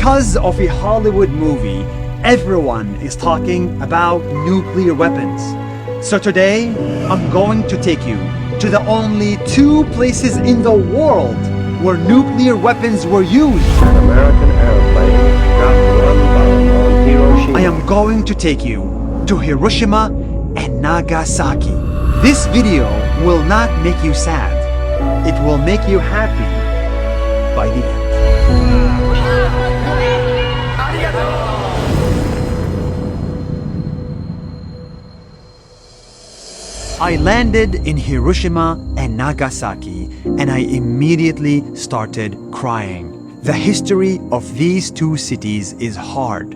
Because of a Hollywood movie, everyone is talking about nuclear weapons. So today, I'm going to take you to the only two places in the world where nuclear weapons were used. An American airplane dropped one bomb on Hiroshima. I am going to take you to Hiroshima and Nagasaki. This video will not make you sad. It will make you happy by the end. I landed in Hiroshima and Nagasaki and I immediately started crying. The history of these two cities is hard.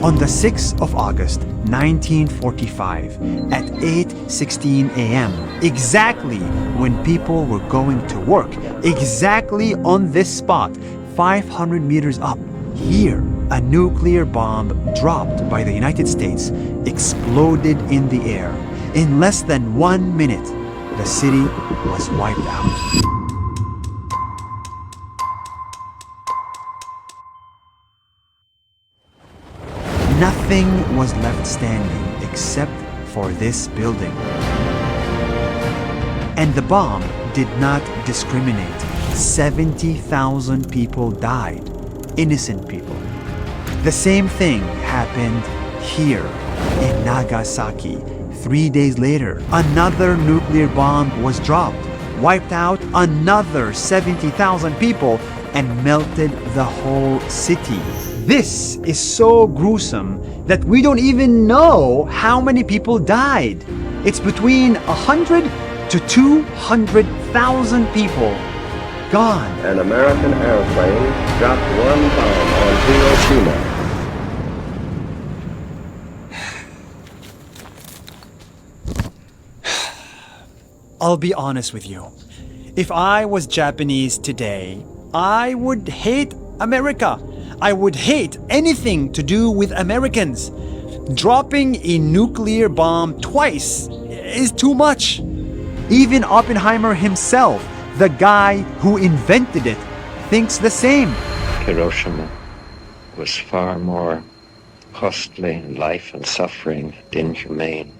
On the 6th of August, 1945, at 8:16 a.m., exactly when people were going to work, exactly on this spot, 500 meters up, here, a nuclear bomb dropped by the United States exploded in the air. In less than 1 minute, the city was wiped out. Nothing was left standing except for this building. And the bomb did not discriminate. 70,000 people died, innocent people. The same thing happened here in Nagasaki. 3 days later, another nuclear bomb was dropped, wiped out another 70,000 people, and melted the whole city. This is so gruesome that we don't even know how many people died. It's between 100 to 200,000 people gone. An American airplane dropped one bomb on Hiroshima. I'll be honest with you. If I was Japanese today, I would hate America. I would hate anything to do with Americans. Dropping a nuclear bomb twice is too much. Even Oppenheimer himself, the guy who invented it, thinks the same. Hiroshima was far more costly in life and suffering, inhumane,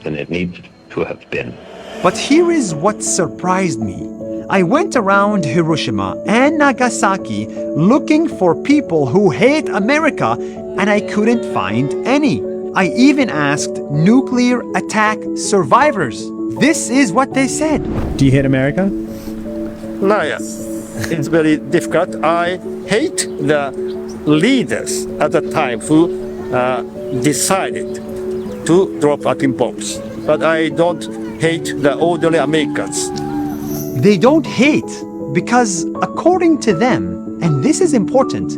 than it needed to have been. But here is what surprised me. I went around Hiroshima and Nagasaki looking for people who hate America, and I couldn't find any. I even asked nuclear attack survivors. This is what they said. Do you hate America? No, yes. It's very difficult. I hate the leaders at the time who decided to drop atom bombs. But I don't hate the ordinary Americans. They don't hate because, according to them, and this is important,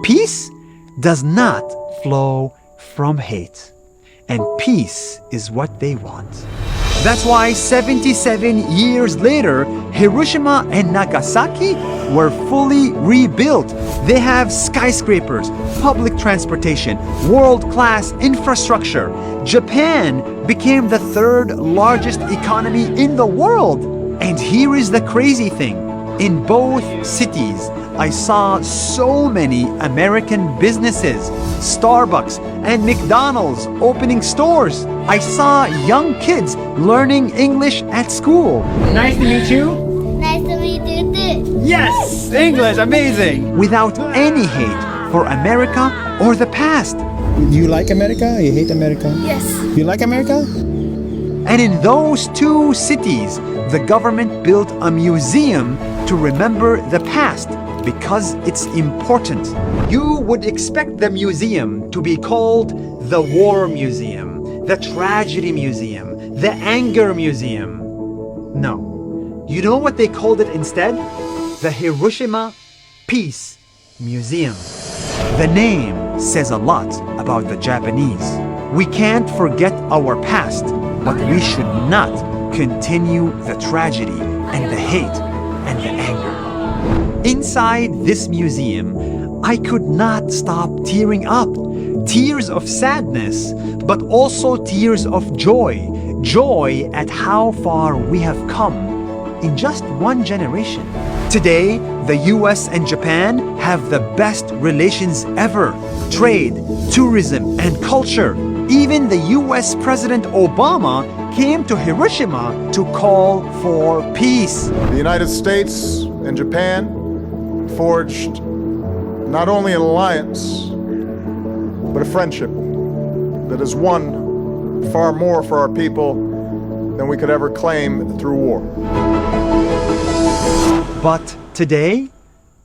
peace does not flow from hate. And peace is what they want. That's why 77 years later, Hiroshima and Nagasaki were fully rebuilt. They have skyscrapers, public transportation, world-class infrastructure. Japan became the third largest economy in the world. And here is the crazy thing. In both cities, I saw so many American businesses, Starbucks and McDonald's opening stores. I saw young kids learning English at school. Nice to meet you. Nice to meet you too. Yes! English, amazing! Without any hate for America or the past. You like America? You hate America? Yes. You like America? And in those two cities, the government built a museum to remember the past because it's important. You would expect the museum to be called the War Museum, the Tragedy Museum, the Anger Museum. No. You know what they called it instead? The Hiroshima Peace Museum. The name says a lot about the Japanese. We can't forget our past, but we should not continue the tragedy and the hate and the anger. Inside this museum, I could not stop tearing up. Tears of sadness, but also tears of joy. Joy at how far we have come in just one generation. Today, the US and Japan have the best relations ever. Trade, tourism, and culture. Even the US President Obama came to Hiroshima to call for peace. The United States and Japan forged not only an alliance, but a friendship that has won far more for our people than we could ever claim through war. But today,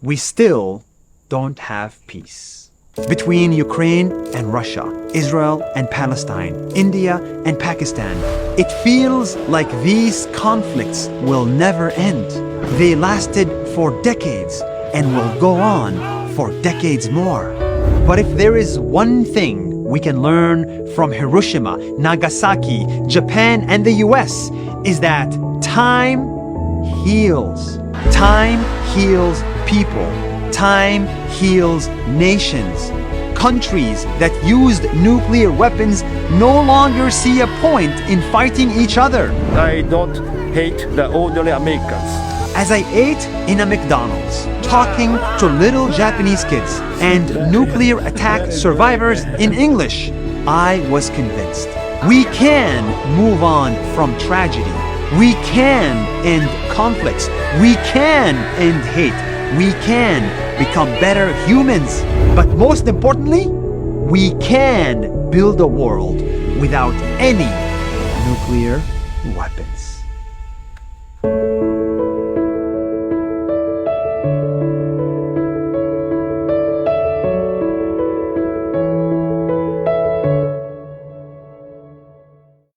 we still don't have peace. Between Ukraine and Russia, Israel and Palestine, India and Pakistan, it feels like these conflicts will never end. They lasted for decades and will go on for decades more. But if there is one thing we can learn from Hiroshima, Nagasaki, Japan, and the US, is that time heals. Time heals people. Time heals nations. Countries that used nuclear weapons no longer see a point in fighting each other. I don't hate the ordinary Americans. As I ate in a McDonald's, talking to little Japanese kids and nuclear attack survivors in English, I was convinced we can move on from tragedy. We can end conflicts. We can end hate. We can become better humans. But most importantly, we can build a world without any nuclear weapons.